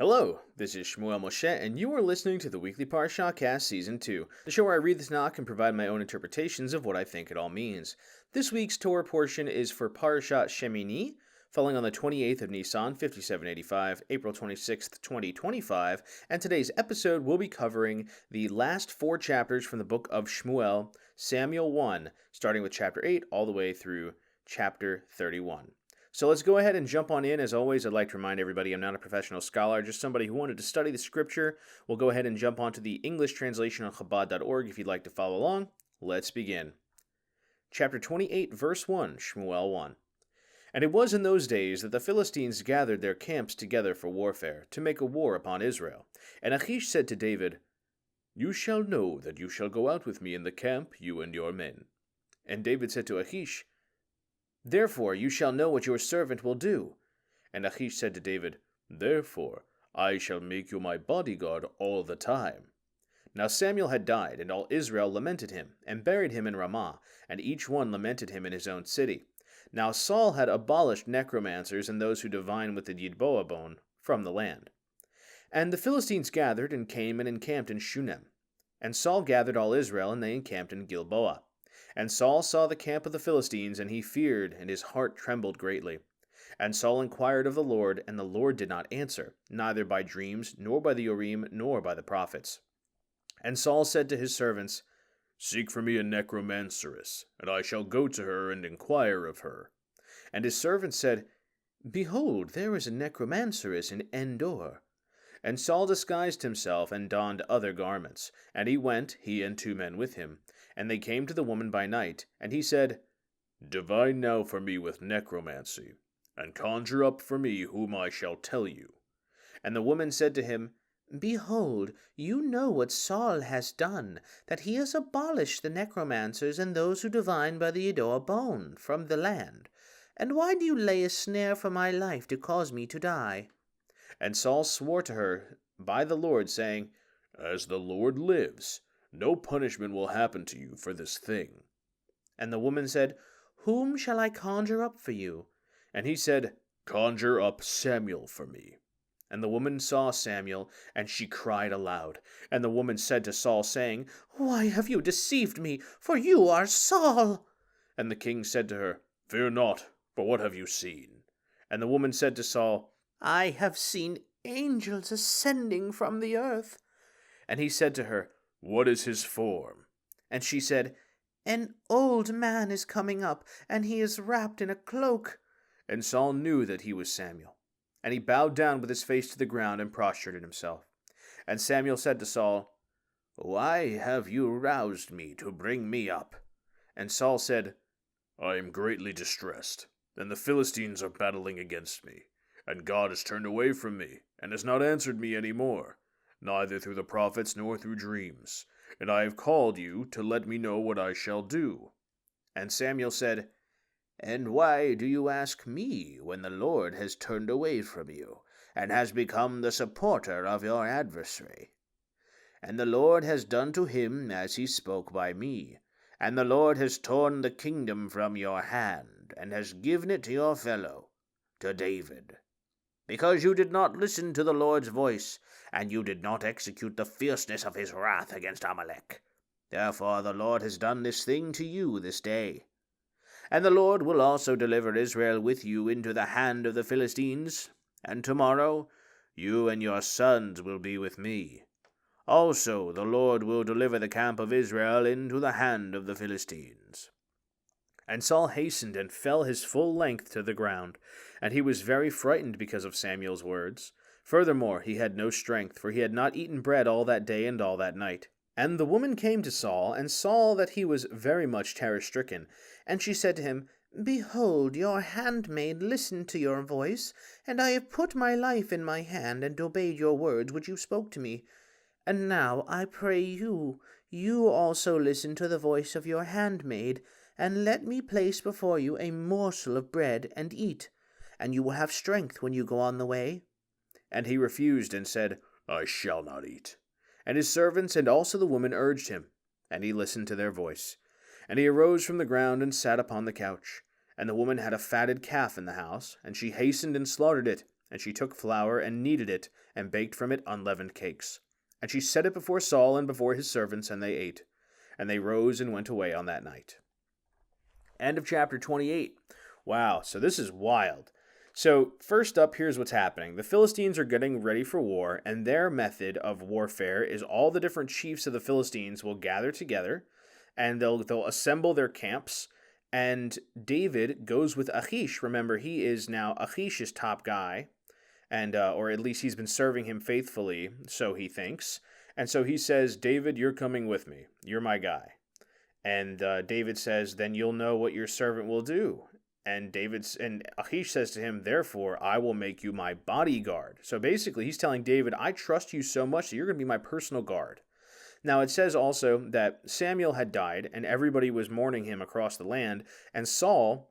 Hello, this is Shmuel Moshe, and you are listening to the Weekly Parashahcast Season 2, the show where I read the Tanakh and provide my own interpretations of what I think it all means. This week's Torah portion is for Parashat Shemini, falling on the 28th of Nissan, 5785, April 26th, 2025, and today's episode will be covering the last 4 chapters from the book of Shmuel, Samuel 1, starting with chapter 8 all the way through chapter 31. So let's go ahead and jump on in. As always, I'd like to remind everybody I'm not a professional scholar, just somebody who wanted to study the scripture. We'll go ahead and jump onto the English translation on Chabad.org if you'd like to follow along. Let's begin. Chapter 28, verse 1, Shmuel 1. And it was in those days that the Philistines gathered their camps together for warfare, to make a war upon Israel. And Achish said to David, "You shall know that you shall go out with me in the camp, you and your men." And David said to Achish, "Therefore you shall know what your servant will do." And Achish said to David, "Therefore I shall make you my bodyguard all the time." Now Samuel had died, and all Israel lamented him, and buried him in Ramah, and each one lamented him in his own city. Now Saul had abolished necromancers and those who divine with the Yidboa bone from the land. And the Philistines gathered, and came and encamped in Shunem. And Saul gathered all Israel, and they encamped in Gilboa. And Saul saw the camp of the Philistines, and he feared, and his heart trembled greatly. And Saul inquired of the Lord, and the Lord did not answer, neither by dreams, nor by the Urim, nor by the prophets. And Saul said to his servants, "Seek for me a necromanceress, and I shall go to her and inquire of her." And his servants said, "Behold, there is a necromanceress in Endor." And Saul disguised himself, and donned other garments. And he went, he and 2 men with him. And they came to the woman by night, and he said, "Divine now for me with necromancy, and conjure up for me whom I shall tell you." And the woman said to him, "Behold, you know what Saul has done, that he has abolished the necromancers and those who divine by the Yidboa bone from the land. And why do you lay a snare for my life to cause me to die?" And Saul swore to her by the Lord, saying, "As the Lord lives, no punishment will happen to you for this thing." And the woman said, "Whom shall I conjure up for you?" And he said, "Conjure up Samuel for me." And the woman saw Samuel, and she cried aloud. And the woman said to Saul, saying, "Why have you deceived me? For you are Saul." And the king said to her, "Fear not, for what have you seen?" And the woman said to Saul, "I have seen angels ascending from the earth." And he said to her, "What is his form?" And she said, "An old man is coming up, and he is wrapped in a cloak." And Saul knew that he was Samuel. And he bowed down with his face to the ground and prostrated himself. And Samuel said to Saul, "Why have you roused me to bring me up?" And Saul said, "I am greatly distressed, and the Philistines are battling against me, and God has turned away from me, and has not answered me any more, neither through the prophets nor through dreams. And I have called you to let me know what I shall do." And Samuel said, "And why do you ask me when the Lord has turned away from you, and has become the supporter of your adversary? And the Lord has done to him as he spoke by me, and the Lord has torn the kingdom from your hand, and has given it to your fellow, to David. Because you did not listen to the Lord's voice, and you did not execute the fierceness of his wrath against Amalek. Therefore the Lord has done this thing to you this day. And the Lord will also deliver Israel with you into the hand of the Philistines, and tomorrow you and your sons will be with me. Also the Lord will deliver the camp of Israel into the hand of the Philistines." And Saul hastened and fell his full length to the ground, and he was very frightened because of Samuel's words. Furthermore, he had no strength, for he had not eaten bread all that day and all that night. And the woman came to Saul, and saw that he was very much terror-stricken. And she said to him, "Behold, your handmaid listened to your voice, and I have put my life in my hand, and obeyed your words which you spoke to me. And now I pray you, you also listen to the voice of your handmaid, and let me place before you a morsel of bread, and eat, and you will have strength when you go on the way." And he refused, and said, "I shall not eat." And his servants and also the woman urged him, and he listened to their voice. And he arose from the ground and sat upon the couch. And the woman had a fatted calf in the house, and she hastened and slaughtered it, And she took flour and kneaded it, and baked from it unleavened cakes. And she set it before Saul and before his servants, and they ate. And they rose and went away on that night. End of chapter 28. Wow, so this is wild. So first up, here's what's happening. The Philistines are getting ready for war, and their method of warfare is all the different chiefs of the Philistines will gather together, and they'll assemble their camps, and David goes with Achish. Remember, he is now Achish's top guy, and or at least he's been serving him faithfully, so he thinks. And so he says, David, you're coming with me. You're my guy. And David says, then you'll know what your servant will do. And Achish says to him, therefore, I will make you my bodyguard. So basically, he's telling David, I trust you so much that you're going to be my personal guard. Now, it says also that Samuel had died, and everybody was mourning him across the land, and Saul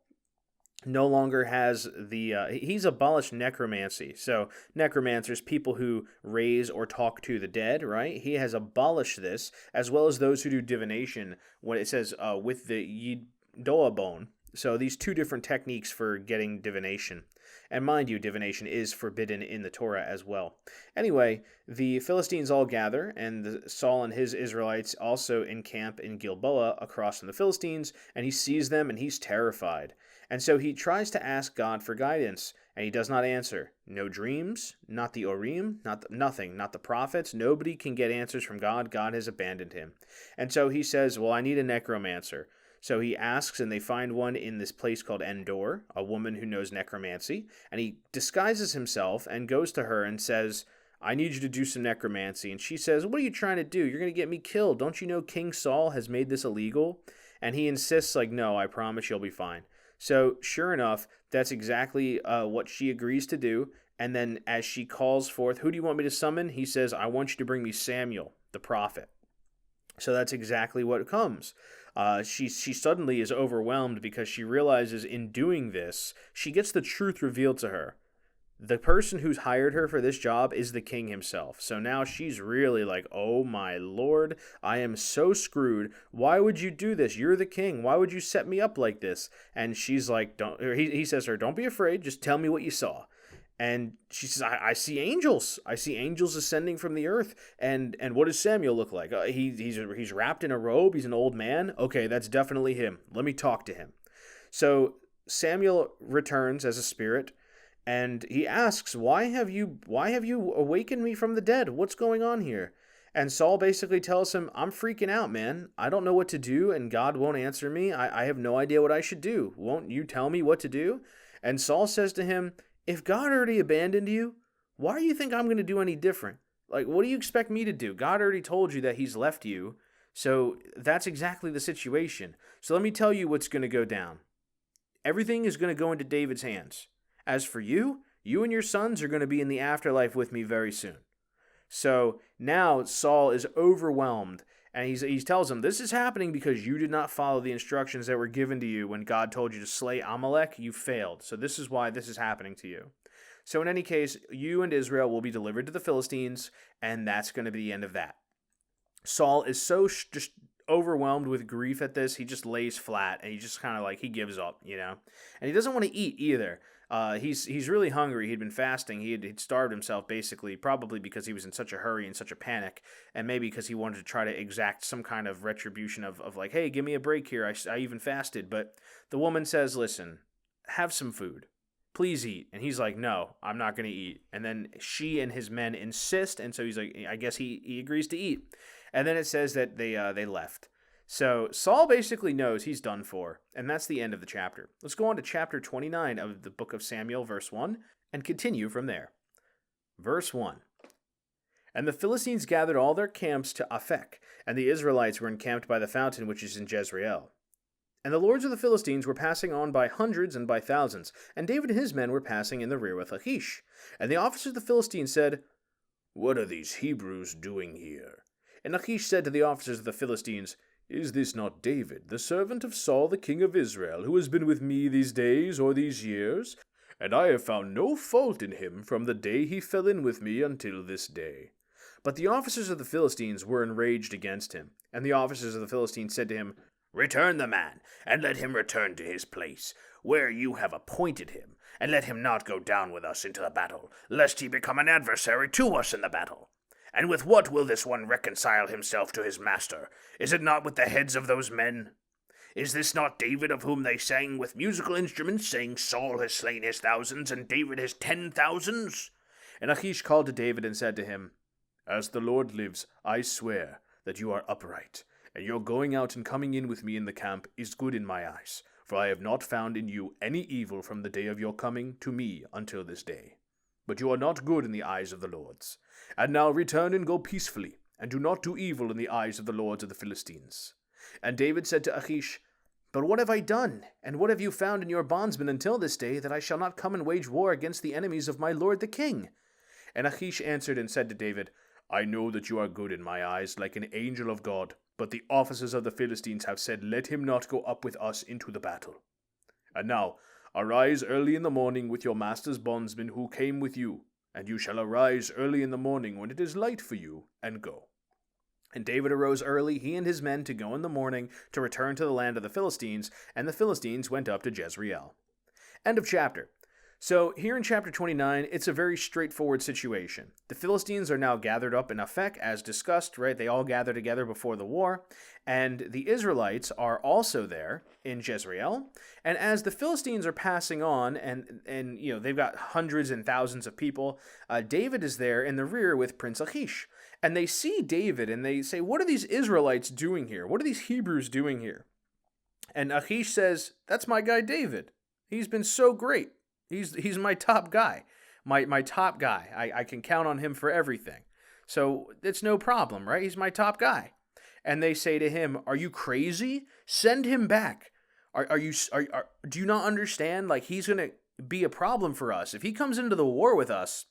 no longer has he's abolished necromancy. So necromancers, people who raise or talk to the dead, right? He has abolished this, as well as those who do divination, when it says with the Yidoa bone. So these two different techniques for getting divination. And mind you, divination is forbidden in the Torah as well. Anyway, the Philistines all gather, and Saul and his Israelites also encamp in Gilboa across from the Philistines, and he sees them and he's terrified. And so he tries to ask God for guidance, and he does not answer. No dreams, not the Urim, nothing, not the prophets. Nobody can get answers from God. God has abandoned him. And so he says, well, I need a necromancer. So he asks, and they find one in this place called Endor, a woman who knows necromancy, and he disguises himself and goes to her and says, I need you to do some necromancy. And she says, what are you trying to do? You're going to get me killed. Don't you know King Saul has made this illegal? And he insists, like, no, I promise you'll be fine. So sure enough, that's exactly what she agrees to do. And then as she calls forth, who do you want me to summon? He says, I want you to bring me Samuel, the prophet. So that's exactly what comes. She suddenly is overwhelmed because she realizes in doing this, she gets the truth revealed to her. The person who's hired her for this job is the king himself. So now she's really like, oh my Lord, I am so screwed. Why would you do this? You're the king. Why would you set me up like this? And she's like, he says to her, don't be afraid. Just tell me what you saw. And she says, I see angels. I see angels ascending from the earth. And what does Samuel look like? He's wrapped in a robe. He's an old man. Okay, that's definitely him. Let me talk to him. So Samuel returns as a spirit. And he asks, why have you awakened me from the dead? What's going on here? And Saul basically tells him, I'm freaking out, man. I don't know what to do, and God won't answer me. I have no idea what I should do. Won't you tell me what to do? And Saul says to him, if God already abandoned you, why do you think I'm going to do any different? Like, what do you expect me to do? God already told you that he's left you. So that's exactly the situation. So let me tell you what's going to go down. Everything is going to go into David's hands. As for you, you and your sons are going to be in the afterlife with me very soon. So now Saul is overwhelmed, and he tells him, this is happening because you did not follow the instructions that were given to you when God told you to slay Amalek. You failed. So this is why this is happening to you. So in any case, you and Israel will be delivered to the Philistines, and that's going to be the end of that. Saul is so just overwhelmed with grief at this, he just lays flat, and he just kind of like, he gives up, you know? And he doesn't want to eat either. He's really hungry. He'd been fasting. He'd starved himself, basically, probably because he was in such a hurry and such a panic, and maybe because he wanted to try to exact some kind of retribution of like, hey, give me a break here. I even fasted. But the woman says, listen, have some food. Please eat. And he's like, no, I'm not going to eat. And then she and his men insist, and so he's like, I guess he agrees to eat. And then it says that they left. So Saul basically knows he's done for, and that's the end of the chapter. Let's go on to chapter 29 of the book of Samuel, verse 1, and continue from there. Verse 1. And the Philistines gathered all their camps to Aphek, and the Israelites were encamped by the fountain which is in Jezreel. And the lords of the Philistines were passing on by hundreds and by thousands, and David and his men were passing in the rear with Achish. And the officers of the Philistines said, what are these Hebrews doing here? And Achish said to the officers of the Philistines, is this not David, the servant of Saul the king of Israel, who has been with me these days or these years? And I have found no fault in him from the day he fell in with me until this day. But the officers of the Philistines were enraged against him. And the officers of the Philistines said to him, return the man, and let him return to his place, where you have appointed him, and let him not go down with us into the battle, lest he become an adversary to us in the battle. And with what will this one reconcile himself to his master? Is it not with the heads of those men? Is this not David of whom they sang with musical instruments, saying, Saul has slain his thousands, and David his 10,000s? And Achish called to David and said to him, As the Lord lives, I swear that you are upright, and your going out and coming in with me in the camp is good in my eyes, for I have not found in you any evil from the day of your coming to me until this day. But you are not good in the eyes of the lords. And now return and go peacefully, and do not do evil in the eyes of the lords of the Philistines. And David said to Achish, But what have I done, and what have you found in your bondsmen until this day, that I shall not come and wage war against the enemies of my lord the king? And Achish answered and said to David, I know that you are good in my eyes, like an angel of God, but the officers of the Philistines have said, Let him not go up with us into the battle. And now, arise early in the morning with your master's bondsmen who came with you, and you shall arise early in the morning when it is light for you, and go. And David arose early, he and his men, to go in the morning to return to the land of the Philistines, and the Philistines went up to Jezreel. End of chapter. So here in chapter 29, it's a very straightforward situation. The Philistines are now gathered up in Aphek, as discussed, right? They all gather together before the war, and the Israelites are also there in Jezreel. And as the Philistines are passing on, and you know they've got hundreds and thousands of people, David is there in the rear with Prince Achish. And they see David, and they say, What are these Israelites doing here? What are these Hebrews doing here? And Achish says, That's my guy David. He's been so great. He's my top guy. My top guy. I can count on him for everything. So it's no problem, right? He's my top guy. And they say to him, Are you crazy? Send him back. Do you not understand? Like, he's going to be a problem for us. If he comes into the war with us,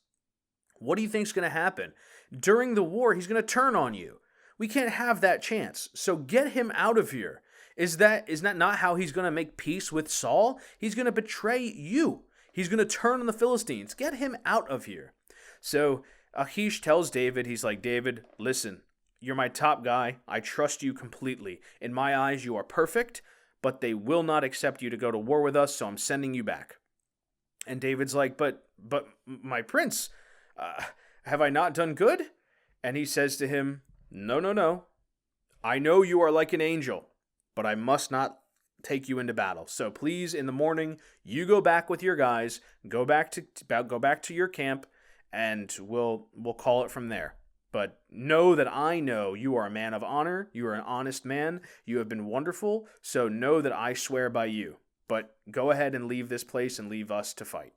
what do you think's going to happen? During the war, he's going to turn on you. We can't have that chance. So get him out of here. Is that not how he's going to make peace with Saul? He's going to betray you. He's going to turn on the Philistines. Get him out of here. So Achish tells David, he's like, David, listen, you're my top guy. I trust you completely. In my eyes, you are perfect, but they will not accept you to go to war with us, so I'm sending you back. And David's like, but my prince, have I not done good? And he says to him, No. I know you are like an angel, but I must not take you into battle. So please, in the morning, you go back with your guys, go back to your camp, and we'll call it from there. But know that I know you are a man of honor, you are an honest man, you have been wonderful, so know that I swear by you. But go ahead and leave this place and leave us to fight.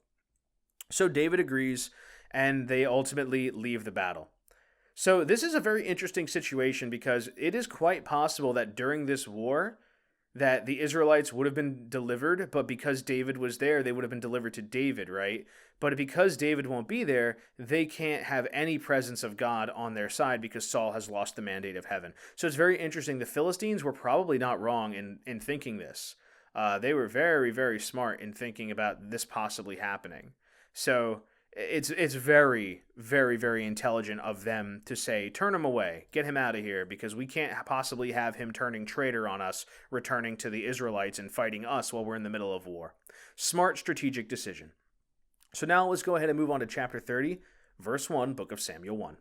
So David agrees, and they ultimately leave the battle. So this is a very interesting situation because it is quite possible that during this war that the Israelites would have been delivered, but because David was there, they would have been delivered to David, right? But because David won't be there, they can't have any presence of God on their side because Saul has lost the mandate of heaven. So it's very interesting. The Philistines were probably not wrong in thinking this. They were very, very smart in thinking about this possibly happening. So it's very, very, very intelligent of them to say, turn him away, get him out of here, because we can't possibly have him turning traitor on us, returning to the Israelites and fighting us while we're in the middle of war. Smart strategic decision. So now let's go ahead and move on to chapter 30, verse 1, book of Samuel 1.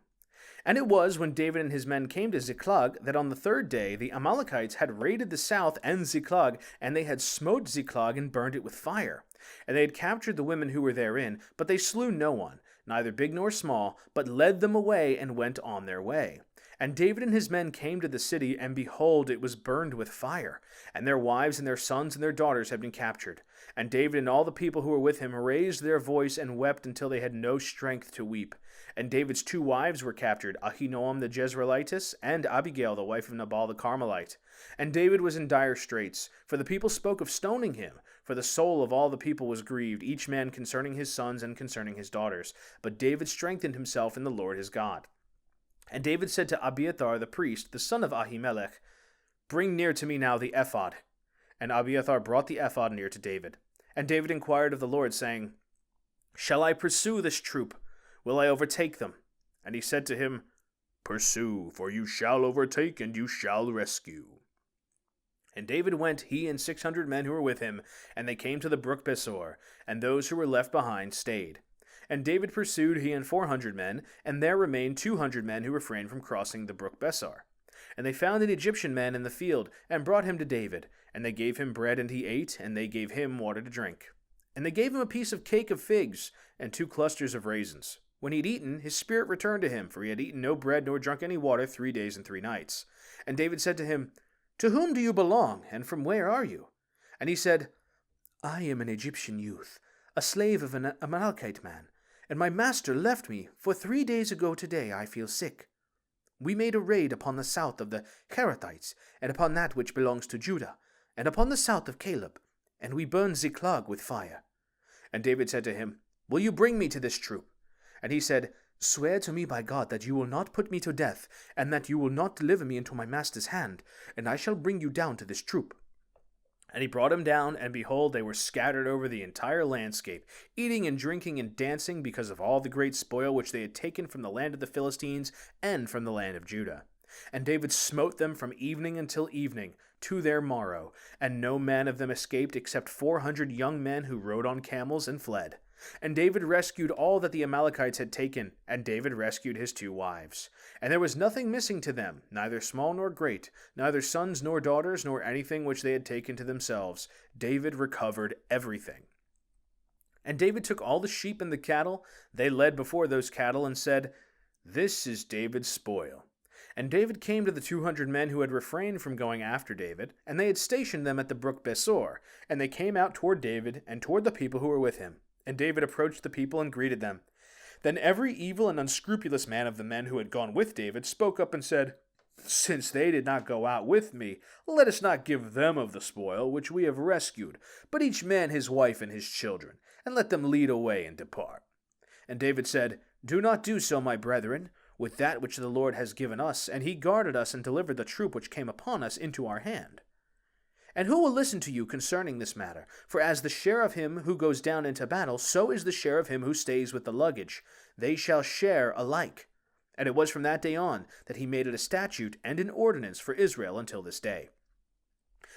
And it was when David and his men came to Ziklag that on the third day the Amalekites had raided the south and Ziklag, and they had smote Ziklag and burned it with fire. And they had captured the women who were therein, but they slew no one, neither big nor small, but led them away and went on their way. And David and his men came to the city, and behold, it was burned with fire, and their wives and their sons and their daughters had been captured. And David and all the people who were with him raised their voice and wept until they had no strength to weep. And David's 2 wives were captured, Ahinoam the Jezreelitess, and Abigail the wife of Nabal the Carmelite. And David was in dire straits, for the people spoke of stoning him, for the soul of all the people was grieved, each man concerning his sons and concerning his daughters. But David strengthened himself in the Lord his God. And David said to Abiathar the priest, the son of Ahimelech, Bring near to me now the ephod. And Abiathar brought the ephod near to David. And David inquired of the Lord, saying, Shall I pursue this troop? Will I overtake them? And he said to him, Pursue, for you shall overtake, and you shall rescue. And David went, he and 600 men who were with him, and they came to the brook Besor, and those who were left behind stayed. And David pursued, he and 400 men, and there remained 200 men who refrained from crossing the brook Besor. And they found an Egyptian man in the field, and brought him to David. And they gave him bread, and he ate, and they gave him water to drink. And they gave him a piece of cake of figs, and 2 clusters of raisins. When he had eaten, his spirit returned to him, for he had eaten no bread nor drunk any water 3 days and 3 nights. And David said to him, To whom do you belong, and from where are you? And he said, I am an Egyptian youth, a slave of an Amalekite man, and my master left me, for 3 days ago today I feel sick. We made a raid upon the south of the Kerethites, and upon that which belongs to Judah, and upon the south of Caleb, and we burned Ziklag with fire. And David said to him, Will you bring me to this troop? And he said, Swear to me by God that you will not put me to death, and that you will not deliver me into my master's hand, and I shall bring you down to this troop. And he brought him down, and behold, they were scattered over the entire landscape, eating and drinking and dancing because of all the great spoil which they had taken from the land of the Philistines and from the land of Judah. And David smote them from evening until evening, to their morrow, and no man of them escaped except 400 young men who rode on camels and fled. And David rescued all that the Amalekites had taken, and David rescued his 2 wives. And there was nothing missing to them, neither small nor great, neither sons nor daughters, nor anything which they had taken to themselves. David recovered everything. And David took all the sheep and the cattle. They led before those cattle and said, This is David's spoil. And David came to the 200 men who had refrained from going after David, and they had stationed them at the brook Besor, and they came out toward David and toward the people who were with him. And David approached the people and greeted them. Then every evil and unscrupulous man of the men who had gone with David spoke up and said, Since they did not go out with me, let us not give them of the spoil which we have rescued, but each man his wife and his children, and let them lead away and depart. And David said, Do not do so, my brethren, with that which the Lord has given us, and he guarded us and delivered the troop which came upon us into our hand. And who will listen to you concerning this matter? For as the share of him who goes down into battle, so is the share of him who stays with the luggage. They shall share alike. And it was from that day on that he made it a statute and an ordinance for Israel until this day.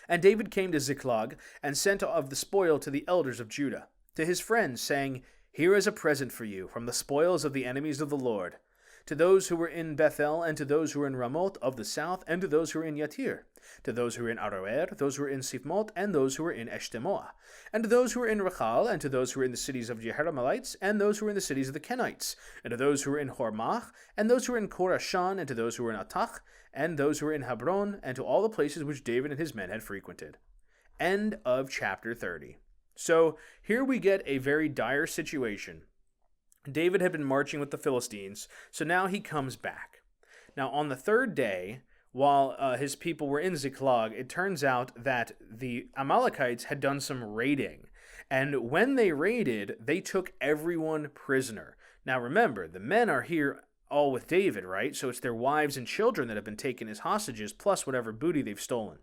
And David came to Ziklag, and sent of the spoil to the elders of Judah, to his friends, saying, Here is a present for you from the spoils of the enemies of the Lord. To those who were in Bethel, and to those who were in Ramoth of the south, and to those who were in Yatir, to those who were in Aroer, those who were in Sifmot, and those who were in Eshtemoa, and to those who were in Rachal, and to those who were in the cities of Jeharamelites, and those who were in the cities of the Kenites, and to those who were in Hormach, and those who were in Korashan, and to those who were in Atach, and those who were in Hebron, and to all the places which David and his men had frequented. End of chapter 30. So here we get a very dire situation. David had been marching with the Philistines, so now he comes back. Now on the 3rd day, while his people were in Ziklag, it turns out that the Amalekites had done some raiding. And when they raided, they took everyone prisoner. Now remember, the men are here all with David, right? So it's their wives and children that have been taken as hostages, plus whatever booty they've stolen.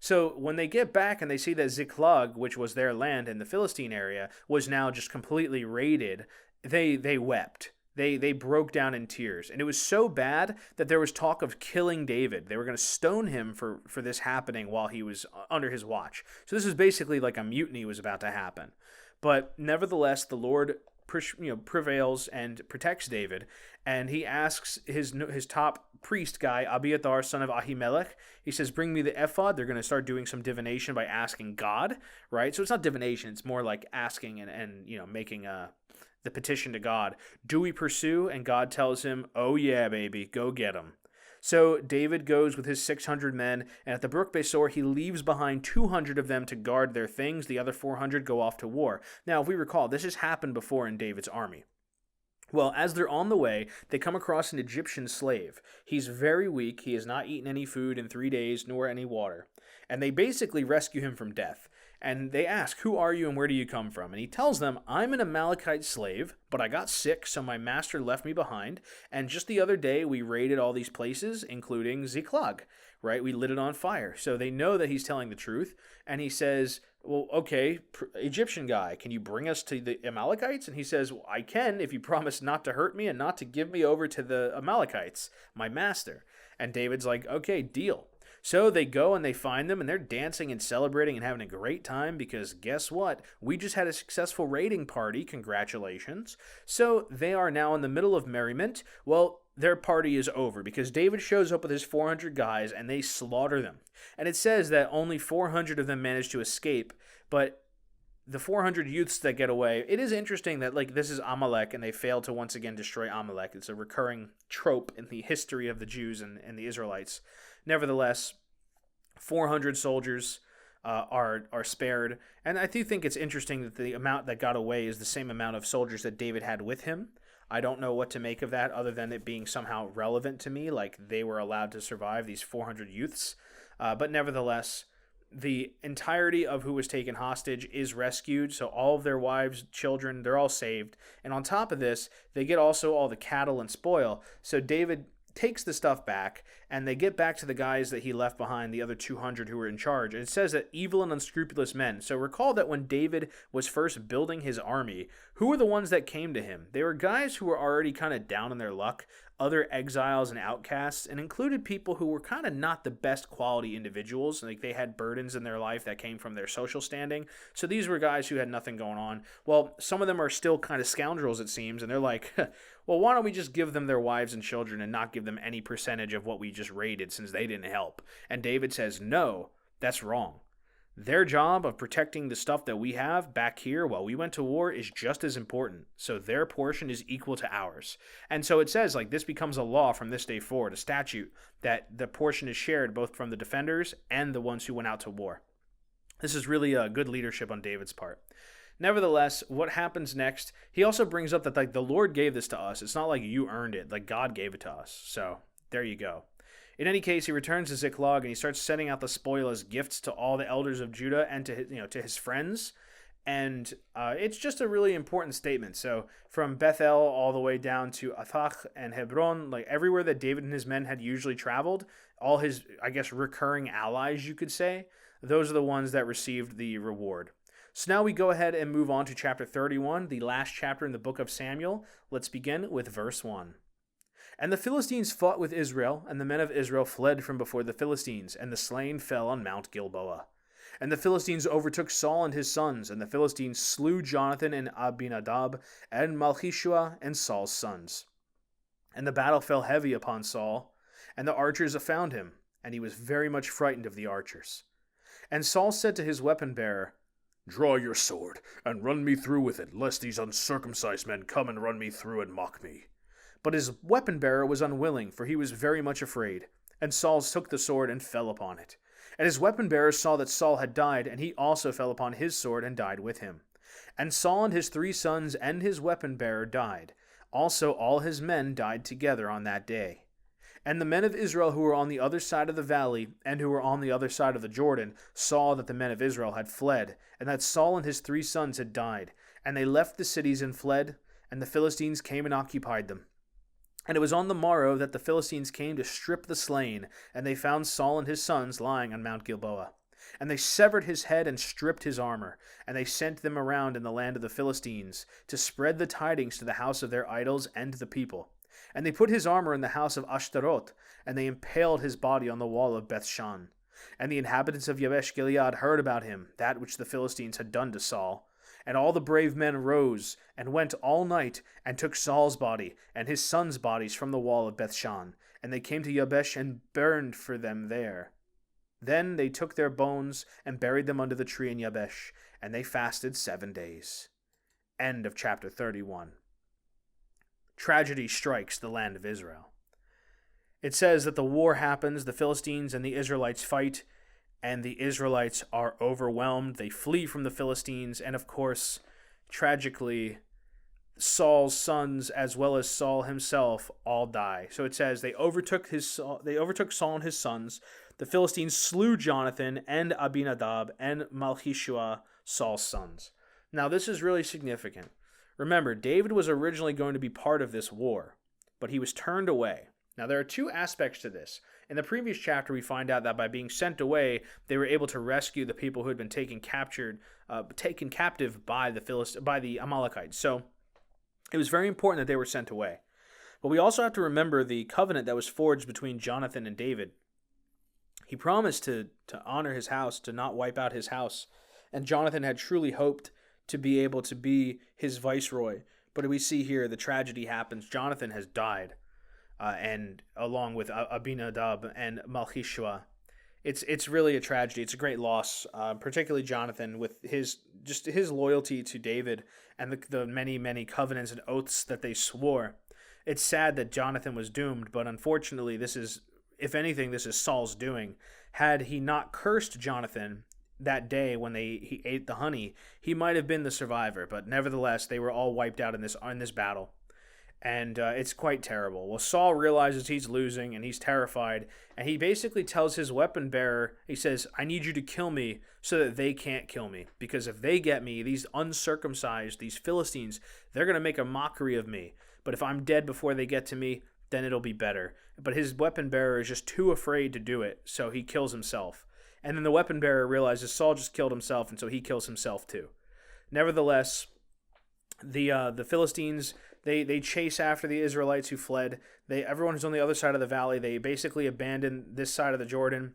So when they get back and they see that Ziklag, which was their land in the Philistine area, was now just completely raided, they wept. They broke down in tears. And it was so bad that there was talk of killing David. They were going to stone him for this happening while he was under his watch. So this is basically like a mutiny was about to happen. But nevertheless, the Lord prevails and protects David, and he asks his top priest guy, Abiathar, son of Ahimelech, he says, bring me the ephod. They're going to start doing some divination by asking God, right? So it's not divination, it's more like asking and making the petition to God. Do we pursue? And God tells him, oh yeah, baby, go get him. So David goes with his 600 men, and at the brook Besor, he leaves behind 200 of them to guard their things. The other 400 go off to war. Now, if we recall, this has happened before in David's army. Well, as they're on the way, they come across an Egyptian slave. He's very weak. He has not eaten any food in 3 days, nor any water. And they basically rescue him from death. And they ask, who are you and where do you come from? And he tells them, I'm an Amalekite slave, but I got sick, so my master left me behind. And just the other day, we raided all these places, including Ziklag, right? We lit it on fire. So they know that he's telling the truth. And he says, well, okay, Egyptian guy, can you bring us to the Amalekites? And he says, well, I can if you promise not to hurt me and not to give me over to the Amalekites, my master. And David's like, okay, deal. So they go and they find them, and they're dancing and celebrating and having a great time because guess what? We just had a successful raiding party. Congratulations. So they are now in the middle of merriment. Well, their party is over because David shows up with his 400 guys and they slaughter them. And it says that only 400 of them managed to escape, but the 400 youths that get away, it is interesting that this is Amalek and they fail to once again destroy Amalek. It's a recurring trope in the history of the Jews and the Israelites. Nevertheless, 400 soldiers are spared, and I do think it's interesting that the amount that got away is the same amount of soldiers that David had with him. I don't know what to make of that other than it being somehow relevant to me, like they were allowed to survive, these 400 youths. But nevertheless, the entirety of who was taken hostage is rescued, so all of their wives, children, they're all saved. And on top of this, they get also all the cattle and spoil, so David takes the stuff back, and they get back to the guys that he left behind, the other 200 who were in charge. And it says that evil and unscrupulous men. So recall that when David was first building his army, who were the ones that came to him? They were guys who were already kind of down on their luck, other exiles and outcasts, and included people who were kind of not the best quality individuals. Like they had burdens in their life that came from their social standing. So these were guys who had nothing going on. Well, some of them are still kind of scoundrels, it seems, and they're like, well, why don't we just give them their wives and children and not give them any percentage of what we just raided since they didn't help? And David says, no, that's wrong. Their job of protecting the stuff that we have back here while we went to war is just as important. So their portion is equal to ours. And so it says this becomes a law from this day forward, a statute, that the portion is shared both from the defenders and the ones who went out to war. This is really a good leadership on David's part. Nevertheless, what happens next, he also brings up that the Lord gave this to us. It's not like you earned it, God gave it to us. So there you go. In any case, he returns to Ziklag and he starts setting out the spoil as gifts to all the elders of Judah and to his friends. And it's just a really important statement. So from Bethel all the way down to Athach and Hebron, everywhere that David and his men had usually traveled, all his, recurring allies, you could say, those are the ones that received the reward. So now we go ahead and move on to chapter 31, the last chapter in the book of Samuel. Let's begin with verse 1. And the Philistines fought with Israel, and the men of Israel fled from before the Philistines, and the slain fell on Mount Gilboa. And the Philistines overtook Saul and his sons, and the Philistines slew Jonathan and Abinadab, and Malchishua and Saul's sons. And the battle fell heavy upon Saul, and the archers found him, and he was very much frightened of the archers. And Saul said to his weapon-bearer, Draw your sword, and run me through with it, lest these uncircumcised men come and run me through and mock me. But his weapon-bearer was unwilling, for he was very much afraid. And Saul took the sword and fell upon it. And his weapon-bearer saw that Saul had died, and he also fell upon his sword and died with him. And Saul and his 3 sons and his weapon-bearer died. Also all his men died together on that day. And the men of Israel who were on the other side of the valley, and who were on the other side of the Jordan, saw that the men of Israel had fled, and that Saul and his 3 sons had died. And they left the cities and fled, and the Philistines came and occupied them. And it was on the morrow that the Philistines came to strip the slain, and they found Saul and his sons lying on Mount Gilboa. And they severed his head and stripped his armor, and they sent them around in the land of the Philistines, to spread the tidings to the house of their idols and to the people. And they put his armor in the house of Ashtaroth, and they impaled his body on the wall of Bethshan. And the inhabitants of Yabesh Gilead heard about him, that which the Philistines had done to Saul. And all the brave men rose, and went all night, and took Saul's body, and his sons' bodies from the wall of Bethshan. And they came to Yabesh, and burned for them there. Then they took their bones, and buried them under the tree in Yabesh, and they fasted 7 days. End of chapter 31. Tragedy strikes the land of Israel. It says that the war happens, the Philistines and the Israelites fight, and the Israelites are overwhelmed. They flee from the Philistines, and of course, tragically, Saul's sons as well as Saul himself all die. So it says they overtook Saul and his sons. The Philistines slew Jonathan and Abinadab and Malchishua, Saul's sons. Now this is really significant. Remember, David was originally going to be part of this war, but he was turned away. Now there are 2 aspects to this. In the previous chapter, we find out that by being sent away, they were able to rescue the people who had been taken captive by the Amalekites. So it was very important that they were sent away. But we also have to remember the covenant that was forged between Jonathan and David. He promised to honor his house, to not wipe out his house. And Jonathan had truly hoped to be able to be his viceroy. But we see here the tragedy happens. Jonathan has died, and along with Abinadab and Malchishua. It's really a tragedy. It's a great loss, particularly Jonathan, with his loyalty to David and the many covenants and oaths that they swore. It's sad that Jonathan was doomed, but unfortunately, this is Saul's doing. Had he not cursed Jonathan that day when he ate the honey, he might have been the survivor. But nevertheless, they were all wiped out in this battle. And it's quite terrible. Well, Saul realizes he's losing, and he's terrified, and he basically tells his weapon bearer, he says, I need you to kill me so that they can't kill me. Because if they get me, these uncircumcised, these Philistines, they're going to make a mockery of me. But if I'm dead before they get to me, then it'll be better. But his weapon bearer is just too afraid to do it, so he kills himself. And then the weapon bearer realizes Saul just killed himself, and so he kills himself too. Nevertheless, the Philistines, they chase after the Israelites who fled. Everyone who's on the other side of the valley, they basically abandon this side of the Jordan,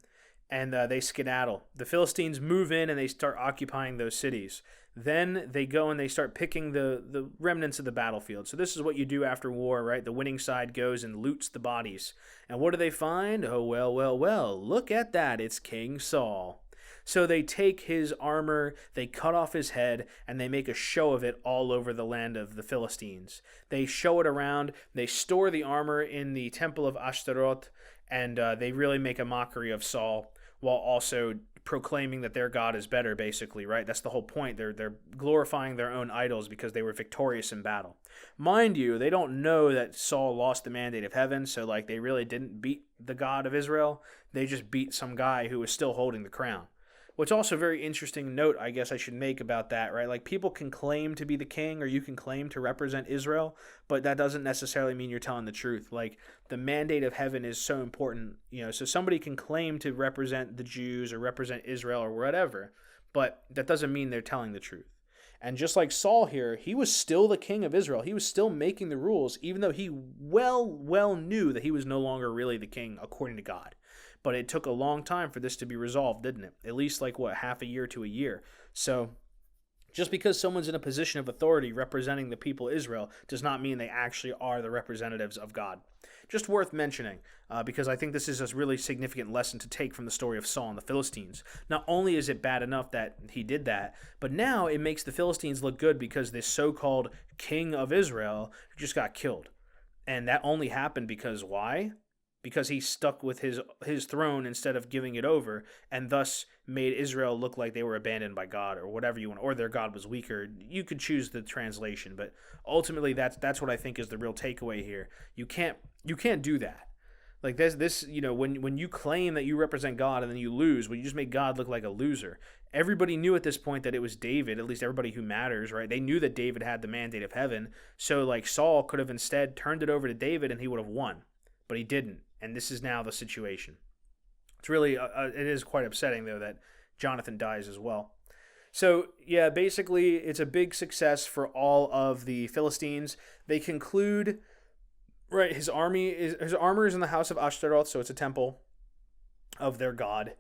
and they skedaddle. The Philistines move in and they start occupying those cities. Then they go and they start picking the remnants of the battlefield. So this is what you do after war, right? The winning side goes and loots the bodies. And what do they find? Oh, well, look at that. It's King Saul. So they take his armor, they cut off his head, and they make a show of it all over the land of the Philistines. They show it around, they store the armor in the temple of Ashtaroth, and they really make a mockery of Saul, while also proclaiming that their God is better, basically, right? That's the whole point. They're glorifying their own idols because they were victorious in battle. Mind you, they don't know that Saul lost the mandate of heaven, so they really didn't beat the God of Israel. They just beat some guy who was still holding the crown. What's also a very interesting note, I guess I should make about that, right? People can claim to be the king, or you can claim to represent Israel, but that doesn't necessarily mean you're telling the truth. The mandate of heaven is so important, so somebody can claim to represent the Jews or represent Israel or whatever, but that doesn't mean they're telling the truth. And just like Saul here, he was still the king of Israel. He was still making the rules, even though he well knew that he was no longer really the king according to God. But it took a long time for this to be resolved, didn't it? At least half a year to a year. So just because someone's in a position of authority representing the people of Israel does not mean they actually are the representatives of God. Just worth mentioning, because I think this is a really significant lesson to take from the story of Saul and the Philistines. Not only is it bad enough that he did that, but now it makes the Philistines look good because this so-called king of Israel just got killed. And that only happened because why? Because he stuck with his throne instead of giving it over, and thus made Israel look like they were abandoned by God, or whatever you want, or their God was weaker. You could choose the translation, but ultimately that's what I think is the real takeaway here. You can't do that. This when you claim that you represent God and then you lose, you just make God look like a loser. Everybody knew at this point that it was David, at least everybody who matters, right? They knew that David had the mandate of heaven, so Saul could have instead turned it over to David and he would have won, but he didn't. And this is now the situation. It's really, it is quite upsetting, though, that Jonathan dies as well. So, yeah, basically, it's a big success for all of the Philistines. They conclude, right, his armor is in the house of Ashtaroth, so it's a temple of their god.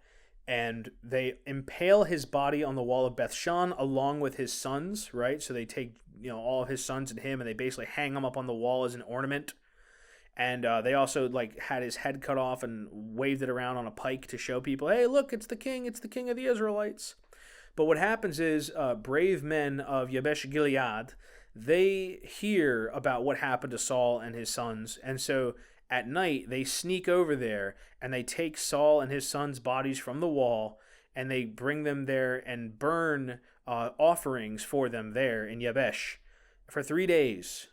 And they impale his body on the wall of Bethshan along with his sons, right? So they take, all of his sons and him, and they basically hang him up on the wall as an ornament. And they also had his head cut off and waved it around on a pike to show people, hey, look, it's the king of the Israelites. But what happens is brave men of Yabesh Gilead, they hear about what happened to Saul and his sons. And so at night, they sneak over there and they take Saul and his sons' bodies from the wall and they bring them there and burn offerings for them there in Yabesh for 3 days.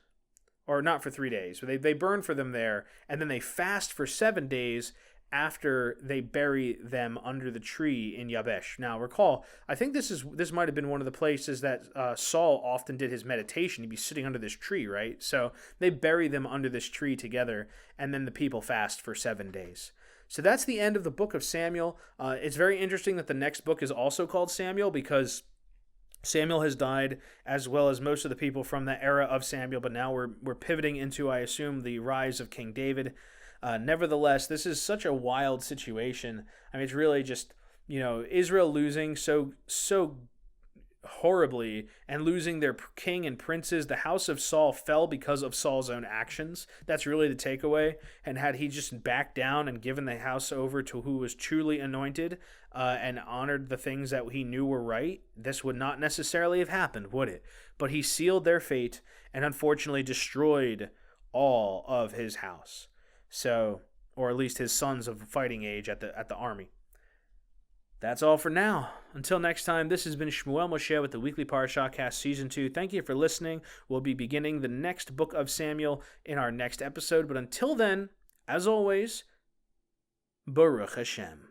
Or not for 3 days, but they burn for them there, and then they fast for 7 days after they bury them under the tree in Yabesh. Now, recall, I think this might have been one of the places that Saul often did his meditation. He'd be sitting under this tree, right? So they bury them under this tree together, and then the people fast for 7 days. So that's the end of the book of Samuel. It's very interesting that the next book is also called Samuel because Samuel has died, as well as most of the people from the era of Samuel, but now we're pivoting into, I assume, the rise of King David. Nevertheless, this is such a wild situation. I mean, it's really just, Israel losing so horribly and losing their king and princes. The house of Saul fell because of Saul's own actions. That's really the takeaway. And had he just backed down and given the house over to who was truly anointed and honored the things that he knew were right, this would not necessarily have happened, would it? But he sealed their fate and unfortunately destroyed all of his house. So, or at least his sons of fighting age at the army. That's all for now. Until next time, this has been Shmuel Moshe with the Weekly Parashahcast Season 2. Thank you for listening. We'll be beginning the next book of Samuel in our next episode. But until then, as always, Baruch Hashem.